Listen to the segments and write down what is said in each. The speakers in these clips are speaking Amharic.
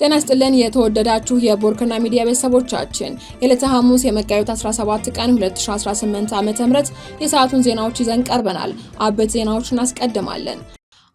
ጤና ይስጥልን የተወደዳችሁ የቦርከና ሚዲያ ቤተሰቦቻችን የዕለተ ሐሙስ የመጋቢት 17 ቀን 2018 ዓ.ም የሰዓቱን ዜናዎች ይዘን ቀርበናል። አበይት ዜናዎችን እናስቀድማለን።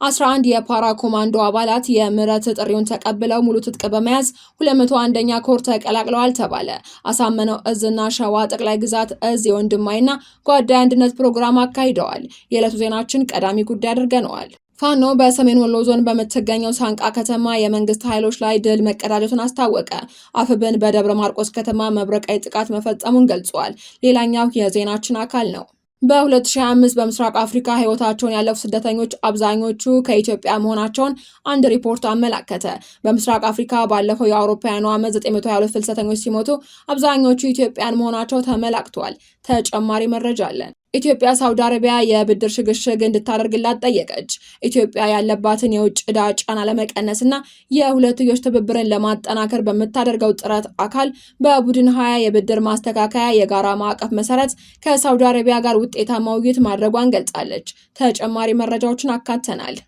11 የፓራ ኮማንዶ አባላት የምህረት ጥሪውን ተቀብለው ሙሉ ትጥቅ በመያዝ 201ኛ ኮር ተቀላቅለዋል ተባለ። አሳመነው እዝና ሸዋ ጠቅላይ ግዛት እዝ የወንድማይና ጓዳይ አንድነት ፕሮግራም አካሂደዋል። የዕለቱ ዜናችን ቀዳሚ ጉዳይ አድርገነዋል። ፋኖ በሰሜን ወሎ ዞን በምትገኘው ሳንቃ ከተማ የመንግስት ኃይሎች ላይ ድል መቀዳጀቱን አስታወቀ። አፍብን በደብረ ማርቆስ ከተማ መብረቃዊ ጥቃት መፈጸሙን ገልጿል። ሌላኛው የዜናችን አካል ነው። በ2025 በምስራቅ አፍሪካ ህይወታቸውን ያለፉ ስደተኞች አብዛኞቹ ከኢትዮጵያ መሆናቸውን አንድ ሪፖርት አመላከተ። በምስራቅ አፍሪካ ባለፈው የአውሮፓውያኑ ዓመት 922 ፍልሰተኞች ሲሞቱ አብዛኞቹ ኢትዮጵያን መሆናቸው ተመላክቷል። ተጨማሪ መረጃ አለን። ኢትዮጵያ ሳውዲ አረቢያ የብድር ሽግሽግ እንድታደርግላት ጠየቀች። ኢትዮጵያ ያለባትን የውጭ ዕዳ ጫና ለመቀነስና የሁለትዮሽ ትብብርን ለማጠናከር በምታደርገው ጥረት አካል በቡድን 20 የብድር ማስተካከያ የጋራ ማዕቀፍ መሰረት ከሳውዲ አረቢያ ጋር ውጤታማ ውይይት ማድረጓን ገልጻለች። ተጨማሪ መረጃዎችን አካተናል።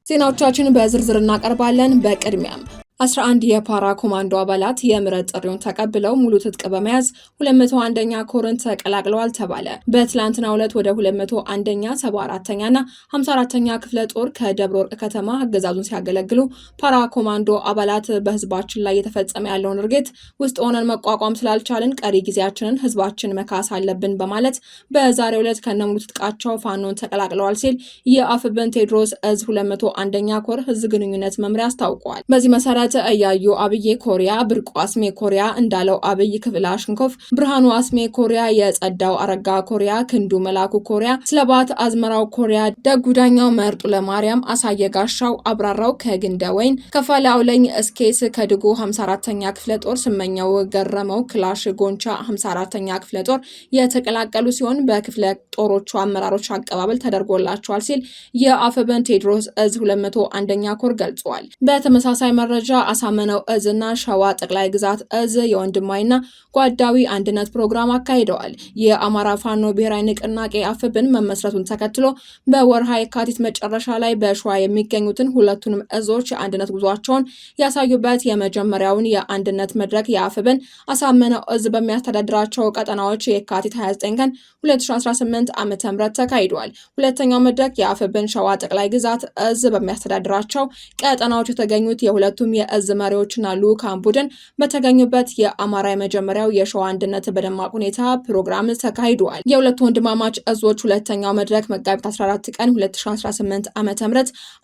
ዜናዎቻችን በዝርዝር እናቀርባለን። በቅድሚያም 11 የፓራ ኮማንዶ አባላት የምህረት ጥሪውን ተቀብለው ሙሉ ትጥቅ በመያዝ 201ኛ ኮርን ተቀላቅለዋል ተባለ። በትላንትናው ዕለት ወደ 201ኛ 74ኛና 54ኛ ክፍለ ጦር ከደብረ ወርቅ ከተማ አገዛዙን ሲያገለግሉ ፓራ ኮማንዶ አባላት በህዝባችን ላይ የተፈጸመ ያለውን እርጌት ውስጥ ሆነን መቋቋም ስላልቻልን ቀሪ ጊዜያችንን ህዝባችን መካስ አለብን በማለት በዛሬው ዕለት ከነሙሉ ትጥቃቸው ፋኖን ተቀላቅለዋል ሲል የአፍብን ቴዎድሮስ እዝ 201ኛ ኮር ህዝብ ግንኙነት መምሪያ አስታውቋል። በዚህ መሰረት እያዩ አብዬ ኮሪያ፣ ብርቁ አስሜ ኮሪያ፣ እንዳለው አብይ ክፍላሽንኮፍ፣ ብርሃኑ አስሜ ኮሪያ፣ የጸዳው አረጋ ኮሪያ፣ ክንዱ መላኩ ኮሪያ፣ ስለባት አዝመራው ኮሪያ፣ ደጉዳኛው መርጡ ለማርያም፣ አሳየ ጋሻው፣ አብራራው ከግንደ ወይን፣ ከፋለ አውለኝ እስኬስ ከድጉ 54ኛ ክፍለ ጦር፣ ስመኛው ገረመው ክላሽ ጎንቻ 54ኛ ክፍለ ጦር የተቀላቀሉ ሲሆን በክፍለ ጦሮቹ አመራሮች አቀባበል ተደርጎላቸዋል ሲል የአፍብን ቴዎድሮስ እዝ 201ኛ ኮር ገልጿል። በተመሳሳይ መረጃ አሳመነው እዝና ሸዋ ጠቅላይ ግዛት እዝ የወንድማይና ጓዳዊ አንድነት ፕሮግራም አካሂደዋል። የአማራ ፋኖ ብሔራዊ ንቅናቄ አፍብን መመስረቱን ተከትሎ በወርሃ የካቲት መጨረሻ ላይ በሸዋ የሚገኙትን ሁለቱንም እዞች የአንድነት ጉዟቸውን ያሳዩበት የመጀመሪያውን የአንድነት መድረክ የአፍብን አሳመነው እዝ በሚያስተዳድራቸው ቀጠናዎች የካቲት 29 ቀን 2018 ዓ.ም ተካሂዷል። ሁለተኛው መድረክ የአፍብን ሸዋ ጠቅላይ ግዛት እዝ በሚያስተዳድራቸው ቀጠናዎች የተገኙት የሁለቱም የእዝ መሪዎችና ልዑካን ቡድን በተገኙበት የአማራ የመጀመሪያው የሸዋ አንድነት በደማቅ ሁኔታ ፕሮግራም ተካሂዷል። የሁለቱ ወንድማማች እዞች ሁለተኛው መድረክ መጋቢት 14 ቀን 2018 ዓ.ም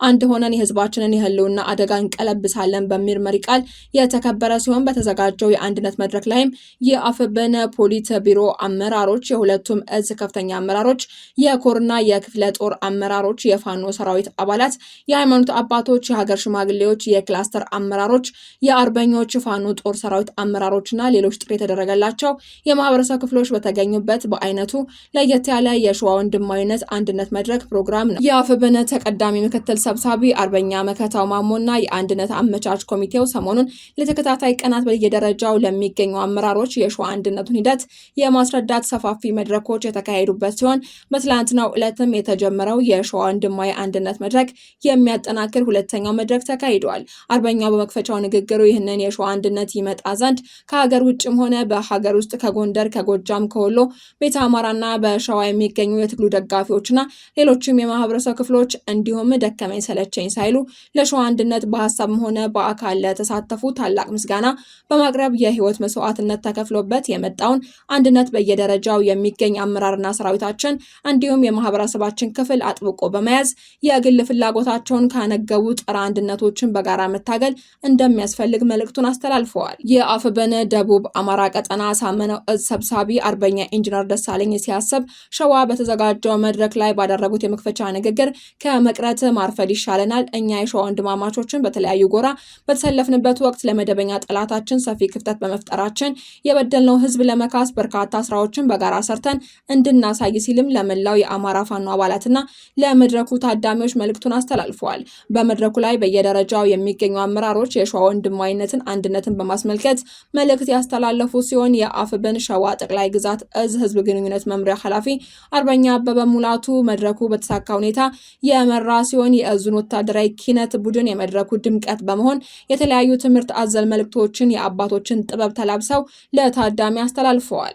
አንድ ሆነን የህዝባችንን የህልውና አደጋ እንቀለብሳለን በሚል መሪ ቃል የተከበረ ሲሆን በተዘጋጀው የአንድነት መድረክ ላይም የአፍብን ፖሊት ቢሮ አመራሮች፣ የሁለቱም እዝ ከፍተኛ አመራሮች፣ የኮርና የክፍለ ጦር አመራሮች፣ የፋኖ ሰራዊት አባላት፣ የሃይማኖት አባቶች፣ የሀገር ሽማግሌዎች፣ የክላስተር አመራሮች፣ የአርበኞች ፋኖ ጦር ሰራዊት አመራሮችና ሌሎች ጥሪ የተደረገላቸው የማህበረሰብ ክፍሎች በተገኙበት በአይነቱ ለየት ያለ የሸዋ ወንድማዊነት አንድነት መድረክ ፕሮግራም ነው። የአፍብን ተቀዳሚ ምክትል ሰብሳቢ አርበኛ መከታው ማሞና የአንድነት አመቻች ኮሚቴው ሰሞኑን ለተከታታይ ቀናት በየደረጃው ለሚገኙ አመራሮች የሸዋ አንድነቱን ሂደት የማስረዳት ሰፋፊ መድረኮች የተካሄዱበት ሲሆን በትላንትናው ዕለትም የተጀመረው የሸዋ ወንድማዊ አንድነት መድረክ የሚያጠናክር ሁለተኛው መድረክ ተካሂዷል። አርበኛው በመክፈቻው ንግግሩ ይህንን የሸዋ አንድነት ይመጣ ዘንድ ከሀገር ውጭም ሆነ በሀገር ውስጥ ከጎንደር፣ ከጎጃም፣ ከወሎ ቤተ አማራና በሸዋ የሚገኙ የትግሉ ደጋፊዎችና ሌሎችም የማህበረሰብ ክፍሎች እንዲሁም ደከመኝ ሰለቸኝ ሳይሉ ለሸዋ አንድነት በሀሳብም ሆነ በአካል ለተሳተፉ ታላቅ ምስጋና በማቅረብ የህይወት መስዋዕትነት ተከፍሎበት የመጣውን አንድነት በየደረጃው የሚገኝ አመራርና ሰራዊታችን እንዲሁም የማህበረሰባችን ክፍል አጥብቆ በመያዝ የግል ፍላጎታቸውን ካነገቡ ጸረ አንድነቶችን በጋራ መታገል እንደሚያስፈልግ መልእክቱን አስተላልፈዋል። የአፍብን ደቡብ አማራ ቀጠና አሳመነው እዝ ሰብሳቢ አርበኛ ኢንጂነር ደሳለኝ ሲያሰብ ሸዋ በተዘጋጀው መድረክ ላይ ባደረጉት የመክፈቻ ንግግር ከመቅረት ማርፈድ ይሻለናል። እኛ የሸዋ ወንድማማቾችን በተለያዩ ጎራ በተሰለፍንበት ወቅት ለመደበኛ ጠላታችን ሰፊ ክፍተት በመፍጠራችን የበደልነው ህዝብ ለመካስ በርካታ ስራዎችን በጋራ ሰርተን እንድናሳይ ሲልም ለመላው የአማራ ፋኖ አባላትና ለመድረኩ ታዳሚዎች መልእክቱን አስተላልፈዋል። በመድረኩ ላይ በየደረጃው የሚገኙ አመራሮች አመራሮች የሸዋ ወንድማዊነትን አንድነትን በማስመልከት መልእክት ያስተላለፉ ሲሆን የአፍብን ሸዋ ጠቅላይ ግዛት እዝ ህዝብ ግንኙነት መምሪያ ኃላፊ አርበኛ አበበ ሙላቱ መድረኩ በተሳካ ሁኔታ የመራ ሲሆን የእዙን ወታደራዊ ኪነት ቡድን የመድረኩ ድምቀት በመሆን የተለያዩ ትምህርት አዘል መልእክቶችን የአባቶችን ጥበብ ተላብሰው ለታዳሚ አስተላልፈዋል።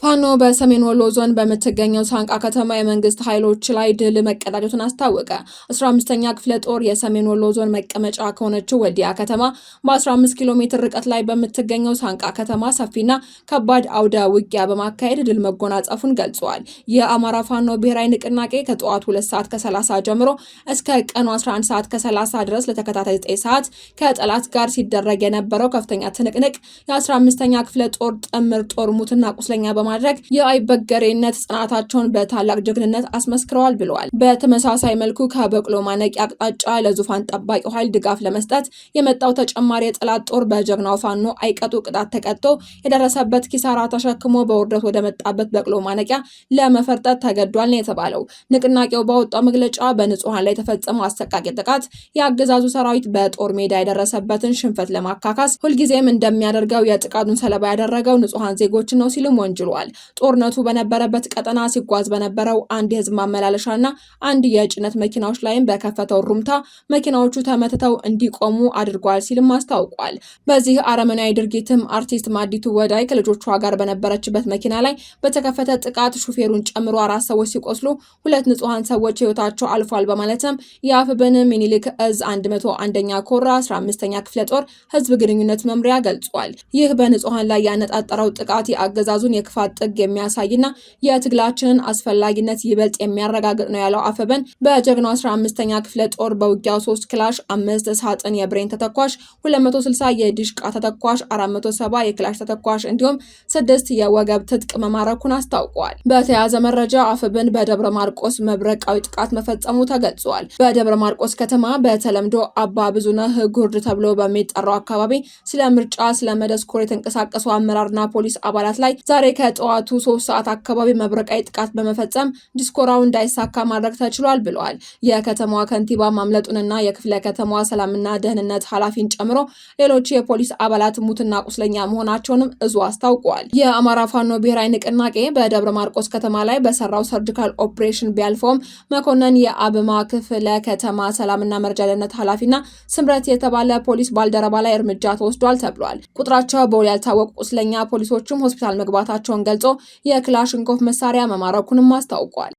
ፋኖ በሰሜን ወሎ ዞን በምትገኘው ሳንቃ ከተማ የመንግስት ኃይሎች ላይ ድል መቀዳጀቱን አስታወቀ። 15ኛ ክፍለ ጦር የሰሜን ወሎ ዞን መቀመጫ ከሆነችው ወዲያ ከተማ በ15 ኪሎ ሜትር ርቀት ላይ በምትገኘው ሳንቃ ከተማ ሰፊና ከባድ አውደ ውጊያ በማካሄድ ድል መጎናጸፉን ገልጿል። የአማራ ፋኖ ብሔራዊ ንቅናቄ ከጠዋቱ 2 ሰዓት ከ30 ጀምሮ እስከ ቀኑ 11 ሰዓት ከ30 ድረስ ለተከታታይ 9 ሰዓት ከጠላት ጋር ሲደረግ የነበረው ከፍተኛ ትንቅንቅ የ15ኛ ክፍለ ጦር ጥምር ጦር ሙትና ቁስለኛ በማድረግ የአይበገሬነት ጽናታቸውን በታላቅ ጀግንነት አስመስክረዋል ብለዋል። በተመሳሳይ መልኩ ከበቅሎ ማነቂ አቅጣጫ ለዙፋን ጠባቂው ኃይል ድጋፍ ለመስጠት የመጣው ተጨማሪ የጠላት ጦር በጀግናው ፋኖ አይቀጡ ቅጣት ተቀጥቶ የደረሰበት ኪሳራ ተሸክሞ በውርደት ወደ መጣበት በቅሎ ማነቂያ ለመፈርጠት ተገዷል ነው የተባለው። ንቅናቄው ባወጣው መግለጫ በንጹሃን ላይ የተፈጸመው አሰቃቂ ጥቃት የአገዛዙ ሰራዊት በጦር ሜዳ የደረሰበትን ሽንፈት ለማካካስ ሁልጊዜም እንደሚያደርገው የጥቃቱን ሰለባ ያደረገው ንጹሃን ዜጎችን ነው ሲልም ወንጅሏል። ጦርነቱ በነበረበት ቀጠና ሲጓዝ በነበረው አንድ የህዝብ ማመላለሻና አንድ የጭነት መኪናዎች ላይም በከፈተው ሩምታ መኪናዎቹ ተመትተው እንዲቆሙ አድርጓል ሲልም አስታውቋል። በዚህ አረመናዊ ድርጊትም አርቲስት ማዲቱ ወዳይ ከልጆቿ ጋር በነበረችበት መኪና ላይ በተከፈተ ጥቃት ሹፌሩን ጨምሮ 4 ሰዎች ሲቆስሉ 2 ንጹሃን ሰዎች ህይወታቸው አልፏል በማለትም የአፍብን ሚኒሊክ እዝ 101ኛ ኮር 15ኛ ክፍለ ጦር ህዝብ ግንኙነት መምሪያ ገልጿል። ይህ በንጹሃን ላይ ያነጣጠረው ጥቃት የአገዛዙን የክፋት ጥግ የሚያሳይና የትግላችንን አስፈላጊነት ይበልጥ የሚያረጋግጥ ነው ያለው አፈበን በጀግናው 15ኛ ክፍለ ጦር በውጊያው 3 ክላሽ 5 ሳጥን የብሬን ተተኳሽ 260 የዲሽቃ ተተኳሽ 470 የክላሽ ተተኳሽ እንዲሁም 6 የወገብ ትጥቅ መማረኩን አስታውቋል። በተያያዘ መረጃ አፈበን በደብረ ማርቆስ መብረቃዊ ጥቃት መፈጸሙ ተገልጿል። በደብረ ማርቆስ ከተማ በተለምዶ አባ ብዙነህ ጉርድ ተብሎ በሚጠራው አካባቢ ስለ ምርጫ ስለ መደስኮር የተንቀሳቀሱ አመራርና ፖሊስ አባላት ላይ ዛሬ ከጠዋቱ 3 ሰዓት አካባቢ መብረቃዊ ጥቃት በመፈጸም ዲስኮራው እንዳይሳካ ማድረግ ተችሏል ብለዋል። የከተማዋ ከንቲባ ማምለጡንና የክፍለ ከተማዋ ሰላምና ደህንነት ኃላፊን ጨምሮ ሌሎች የፖሊስ አባላት ሙትና ቁስለኛ መሆናቸውንም እዙ አስታውቋል። የአማራ ፋኖ ብሔራዊ ንቅናቄ በደብረ ማርቆስ ከተማ ላይ በሰራው ሰርጂካል ኦፕሬሽን ቢያልፈውም መኮንን የአብማ ክፍለ ከተማ ሰላምና መረጃ ደህንነት ኃላፊና ስምረት የተባለ ፖሊስ ባልደረባ ላይ እርምጃ ተወስዷል ተብሏል። ቁጥራቸው በውል ያልታወቁ ቁስለኛ ፖሊሶችም ሆስፒታል መግባታቸውን ገልጾ የክላሽንኮቭ መሳሪያ መማረኩንም አስታውቋል።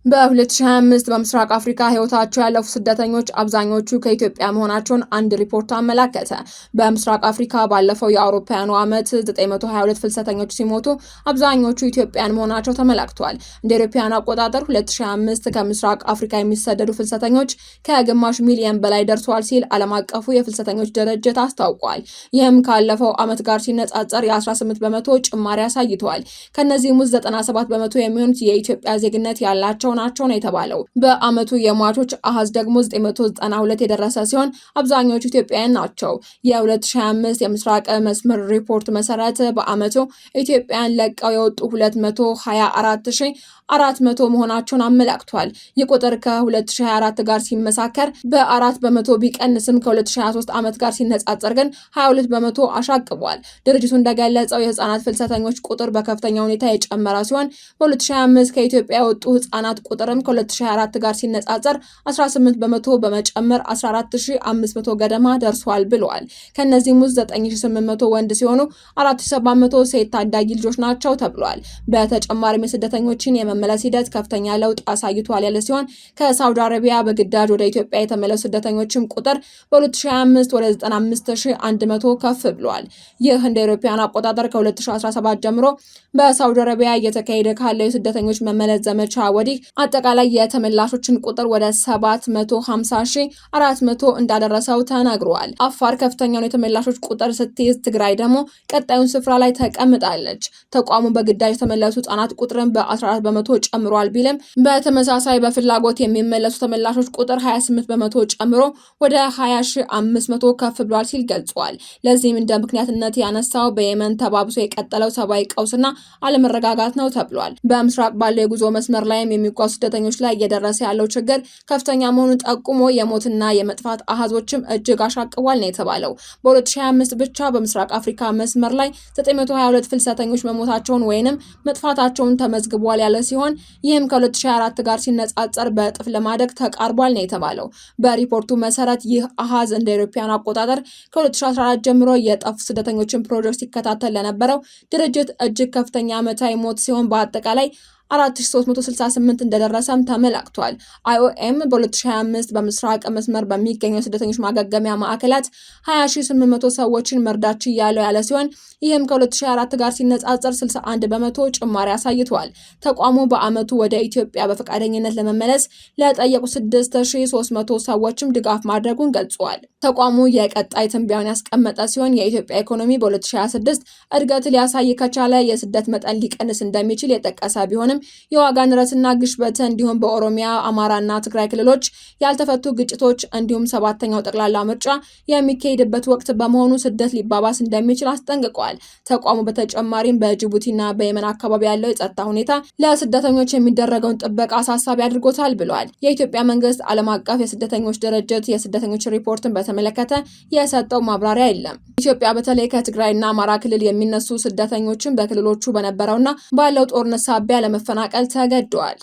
በ2025 በምስራቅ አፍሪካ ህይወታቸው ያለፉ ስደተኞች አብዛኞቹ ከኢትዮጵያ መሆናቸውን አንድ ሪፖርት አመላከተ። በምስራቅ አፍሪካ ባለፈው የአውሮፓውያኑ ዓመት 922 ፍልሰተኞች ሲሞቱ አብዛኞቹ ኢትዮጵያን መሆናቸው ተመላክቷል። እንደ አውሮፓውያን አቆጣጠር 2025 ከምስራቅ አፍሪካ የሚሰደዱ ፍልሰተኞች ከግማሽ ሚሊዮን በላይ ደርሰዋል ሲል ዓለም አቀፉ የፍልሰተኞች ድርጅት አስታውቋል። ይህም ካለፈው ዓመት ጋር ሲነጻጸር የ18 በመቶ ጭማሪ አሳይቷል። ከነዚህም ውስጥ 97 በመቶ የሚሆኑት የኢትዮጵያ ዜግነት ያላቸው ናቸው ነው የተባለው። በአመቱ የሟቾች አሃዝ ደግሞ 992 የደረሰ ሲሆን አብዛኞቹ ኢትዮጵያውያን ናቸው። የ2025 የምስራቅ መስመር ሪፖርት መሰረት በአመቱ ኢትዮጵያን ለቀው የወጡ 224400 መሆናቸውን አመላክቷል። ይህ ቁጥር ከ2024 ጋር ሲመሳከር በ4 በመቶ ቢቀንስም ከ2023 ዓመት ጋር ሲነጻጸር ግን 22 በመቶ አሻቅቧል። ድርጅቱ እንደገለጸው የህፃናት ፍልሰተኞች ቁጥር በከፍተኛ ሁኔታ የጨመረ ሲሆን በ2025 ከኢትዮጵያ የወጡ ህፃናት ቁጥርም ከ2024 ጋር ሲነጻጸር 18 በመቶ በመጨመር 14500 ገደማ ደርሷል ብለዋል። ከነዚህም ውስጥ 9800 ወንድ ሲሆኑ 4700 ሴት ታዳጊ ልጆች ናቸው ተብሏል። በተጨማሪም የስደተኞችን የመመለስ ሂደት ከፍተኛ ለውጥ አሳይቷል ያለ ሲሆን ከሳውዲ አረቢያ በግዳጅ ወደ ኢትዮጵያ የተመለሱ ስደተኞችም ቁጥር በ2025 ወደ 95100 ከፍ ብሏል። ይህ እንደ አውሮፓውያን አቆጣጠር ከ2017 ጀምሮ በሳውዲ አረቢያ እየተካሄደ ካለው የስደተኞች መመለስ ዘመቻ ወዲህ አጠቃላይ የተመላሾችን ቁጥር ወደ 750400 እንዳደረሰው ተነግሯል። አፋር ከፍተኛውን የተመላሾች ቁጥር ስትይዝ፣ ትግራይ ደግሞ ቀጣዩን ስፍራ ላይ ተቀምጣለች። ተቋሙ በግዳጅ የተመለሱ ህጻናት ቁጥርን በ14 በመቶ ጨምሯል ቢልም በተመሳሳይ በፍላጎት የሚመለሱ ተመላሾች ቁጥር 28 በመቶ ጨምሮ ወደ 20500 ከፍ ብሏል ሲል ገልጿል። ለዚህም እንደ ምክንያትነት ያነሳው በየመን ተባብሶ የቀጠለው ሰብአዊ ቀውስና አለመረጋጋት ነው ተብሏል። በምስራቅ ባለው የጉዞ መስመር ላይም የሚጓዙ በሚጓዙ ስደተኞች ላይ እየደረሰ ያለው ችግር ከፍተኛ መሆኑን ጠቁሞ የሞትና የመጥፋት አሃዞችም እጅግ አሻቅቧል ነው የተባለው። በ2025 ብቻ በምስራቅ አፍሪካ መስመር ላይ 922 ፍልሰተኞች መሞታቸውን ወይንም መጥፋታቸውን ተመዝግቧል ያለ ሲሆን ይህም ከ2024 ጋር ሲነጻጸር በእጥፍ ለማደግ ተቃርቧል ነው የተባለው። በሪፖርቱ መሰረት ይህ አሃዝ እንደ አውሮፓውያን አቆጣጠር ከ2014 ጀምሮ የጠፉ ስደተኞችን ፕሮጀክት ሲከታተል ለነበረው ድርጅት እጅግ ከፍተኛ ዓመታዊ ሞት ሲሆን በአጠቃላይ 4368 እንደደረሰም ተመላክቷል። IOM በ2025 በምስራቅ መስመር በሚገኙ ስደተኞች ማገገሚያ ማዕከላት 20800 ሰዎችን መርዳት ያለው ያለ ሲሆን ይህም ከ2024 ጋር ሲነጻጸር 61 በመቶ ጭማሪ አሳይቷል። ተቋሙ በአመቱ ወደ ኢትዮጵያ በፈቃደኝነት ለመመለስ ለጠየቁ 6300 ሰዎችም ድጋፍ ማድረጉን ገልጿል። ተቋሙ የቀጣይ ትንበያውን ያስቀመጠ ሲሆን የኢትዮጵያ ኢኮኖሚ በ2026 እድገት ሊያሳይ ከቻለ የስደት መጠን ሊቀንስ እንደሚችል የጠቀሰ ቢሆንም የዋጋ ንረትና ግሽበት እንዲሁም በኦሮሚያ፣ አማራና ትግራይ ክልሎች ያልተፈቱ ግጭቶች እንዲሁም ሰባተኛው ጠቅላላ ምርጫ የሚካሄድበት ወቅት በመሆኑ ስደት ሊባባስ እንደሚችል አስጠንቅቋል። ተቋሙ በተጨማሪም በጅቡቲና በየመን አካባቢ ያለው የጸጥታ ሁኔታ ለስደተኞች የሚደረገውን ጥበቃ አሳሳቢ አድርጎታል ብሏል። የኢትዮጵያ መንግስት ዓለም አቀፍ የስደተኞች ድርጅት የስደተኞች ሪፖርትን በተመለከተ የሰጠው ማብራሪያ የለም። ኢትዮጵያ በተለይ ከትግራይና አማራ ክልል የሚነሱ ስደተኞችን በክልሎቹ በነበረውና ባለው ጦርነት ሳቢያ ለመፈናቀል ተገደዋል።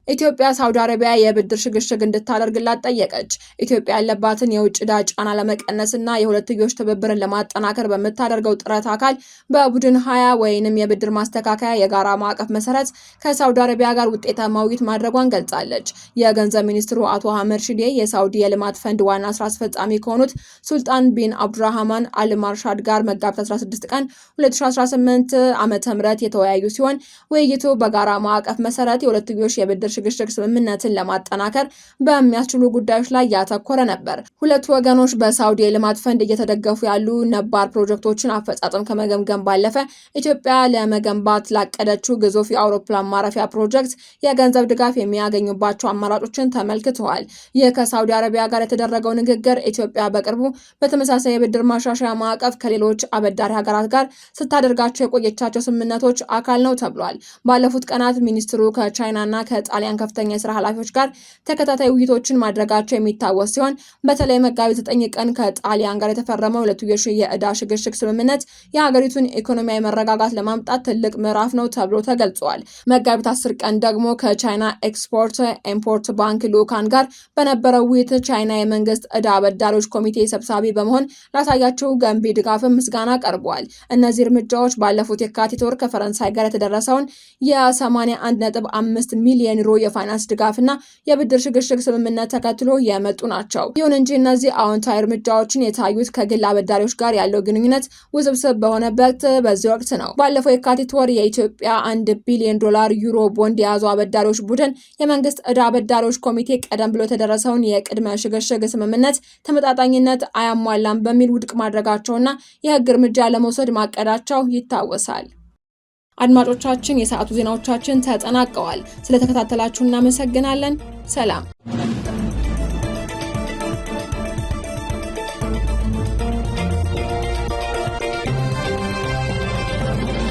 ኢትዮጵያ ሳውዲ አረቢያ የብድር ሽግሽግ እንድታደርግላት ጠየቀች። ኢትዮጵያ ያለባትን የውጭ ዕዳ ጫና ለመቀነስና የሁለትዮሽ ትብብርን ለማጠናከር በምታደርገው ጥረት አካል በቡድን 20 ወይንም የብድር ማስተካከያ የጋራ ማዕቀፍ መሰረት ከሳውዲ አረቢያ ጋር ውጤታማ ውይይት ማድረጓን ገልጻለች። የገንዘብ ሚኒስትሩ አቶ አህመድ ሺዴ የሳውዲ የልማት ፈንድ ዋና ስራ አስፈጻሚ ከሆኑት ሱልጣን ቢን አብዱራህማን አልማርሻድ ጋር መጋቢት 16 ቀን 2018 ዓ.ም የተወያዩ ሲሆን ውይይቱ በጋራ ማዕቀፍ መሰረት የሁለትዮሽ የብድር ሽግሽግ ስምምነትን ለማጠናከር በሚያስችሉ ጉዳዮች ላይ ያተኮረ ነበር። ሁለቱ ወገኖች በሳውዲ የልማት ፈንድ እየተደገፉ ያሉ ነባር ፕሮጀክቶችን አፈጻጸም ከመገምገም ባለፈ ኢትዮጵያ ለመገንባት ላቀደችው ግዙፍ የአውሮፕላን ማረፊያ ፕሮጀክት የገንዘብ ድጋፍ የሚያገኙባቸው አማራጮችን ተመልክተዋል። ይህ ከሳውዲ አረቢያ ጋር የተደረገው ንግግር ኢትዮጵያ በቅርቡ በተመሳሳይ የብድር ማሻሻያ ማዕቀፍ ከሌሎች አበዳሪ ሀገራት ጋር ስታደርጋቸው የቆየቻቸው ስምምነቶች አካል ነው ተብሏል። ባለፉት ቀናት ሚኒስትሩ ከቻይናና ከጣሊያን ከፍተኛ የስራ ኃላፊዎች ጋር ተከታታይ ውይይቶችን ማድረጋቸው የሚታወስ ሲሆን በተለይ መጋቢት 9 ቀን ከጣሊያን ጋር የተፈረመው ሁለትዮሽ የዕዳ ሽግሽግ ስምምነት የሀገሪቱን ኢኮኖሚያዊ መረጋጋት ለማምጣት ትልቅ ምዕራፍ ነው ተብሎ ተገልጿል። መጋቢት 10 ቀን ደግሞ ከቻይና ኤክስፖርት ኢምፖርት ባንክ ልዑካን ጋር በነበረው ውይይት ቻይና የመንግስት ዕዳ አበዳሪዎች ኮሚቴ ሰብሳቢ በመሆን ላሳያቸው ገንቢ ድጋፍን ምስጋና ቀርበዋል። እነዚህ እርምጃዎች ባለፉት የካቲት ወር ከፈረንሳይ ጋር የተደረሰውን የ81.5 ሚሊዮን ዩሮ የፋይናንስ ድጋፍና የብድር ሽግሽግ ስምምነት ተከትሎ የመጡ ናቸው። ይሁን እንጂ እነዚህ አዎንታዊ እርምጃዎችን የታዩት ከግል አበዳሪዎች ጋር ያለው ግንኙነት ውስብስብ በሆነበት በዚህ ወቅት ነው። ባለፈው የካቲት ወር የኢትዮጵያ 1 ቢሊዮን ዶላር ዩሮ ቦንድ የያዙ አበዳሪዎች ቡድን የመንግስት ዕዳ አበዳሪዎች ኮሚቴ ቀደም ብሎ የተደረሰውን የቅድመ ሽግሽግ ስምምነት ተመጣጣኝነት አያሟላም በሚል ውድቅ ማድረጋቸውና የህግ እርምጃ ለመውሰድ ማቀዳቸው ይታወሳል። አድማጮቻችን፣ የሰዓቱ ዜናዎቻችን ተጠናቀዋል። ስለተከታተላችሁ እናመሰግናለን። ሰላም።